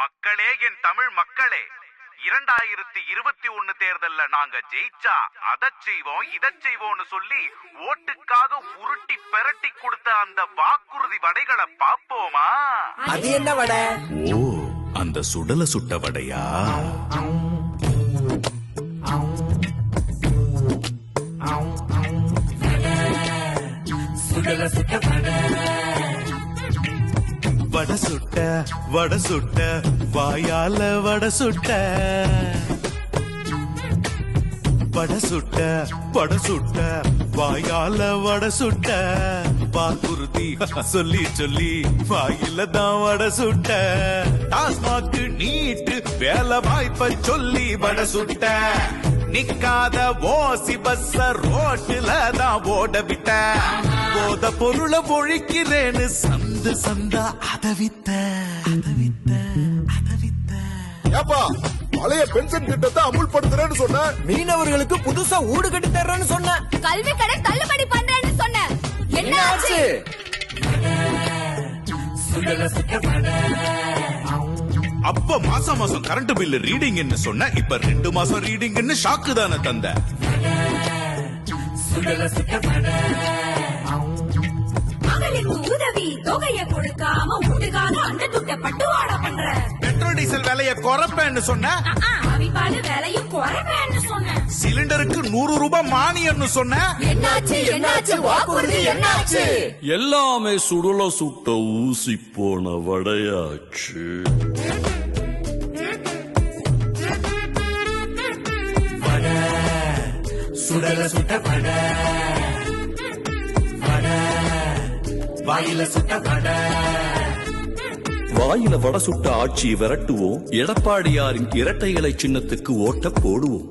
மக்களே, என் தமிழ் மக்களே, 2021 தேர்தல்ல நாங்க ஜெயிச்சா அதச் செய்வோம் இதச் செய்வோம்னு சொல்லி ஓட்டுக்காக உருட்டி பெரட்டி கொடுத்த அந்த வாக்குறுதி வடைகளை பாப்போமா? அது என்ன வடை? ஓ, அந்த சுடல சுட்ட வடையா? சுடல சுட்ட வடை. வட சுட்ட வட சுட்ட வாயால வட சுட்ட வட சுட்ட வட சுட்ட வாயால வட சுட்ட வாக்குறுதி சொல்லி சொல்லி வாயில தான் வட சுட்ட டாஸ்மாக்கு நீட்டு வேலை வாய்ப்ப சொல்லி வட சுட்ட நிக்காத ஓசி பஸ்ஸ ரோட்டுல தான் ஓட விட்ட போத பொருளை பொழிக்கிறேன்னு சந்து சந்தா அதவித்த அதவித்த அதவித்த. ஏப்பா, பழைய பென்ஷன் திட்டத்தை அமுல்படுத்துறேன்னு சொன்ன, மீனவர்களுக்கு புதுசா ஊடு கட்டி தர்றேன்னு சொன்ன, கல்வி கடை தள்ளுபடி பண்றேன்னு சொன்ன, என்ன ஆச்சு? அப்ப மாசம் மாசம் கரண்ட் பில் ரீடிங்னு சொன்ன, இப்ப 2 மாசம் ரீடிங்னு ஷாக்கு தானே தந்த. மகளிருக்கு உதவி தொகைய கொடுக்காம ஊட்டுக்காக அந்த துட்ட பட்டுவாடா பண்ற. பெட்ரோல் டீசல் விலைய குறைப்பேன்னு சொன்ன, அவிப்பாடு வேலையும் குறைவேன்னு சொன்ன, சிலிண்டருக்கு 100 ரூபாய் மானியம்னு சொன்ன. என்னாச்சு என்னாச்சு வாக்குறுதி என்னாச்சு? எல்லாமே சுடல சுட்ட ஊசி போன வடையாச்சு. சுடல சுட்ட வடை. வாயில சுட்ட வடை. வாயில வட சுட்ட ஆட்சியை விரட்டுவோம். எடப்பாடியாரின் இரட்டை இலை சின்னத்துக்கு ஓட்ட போடுவோம்.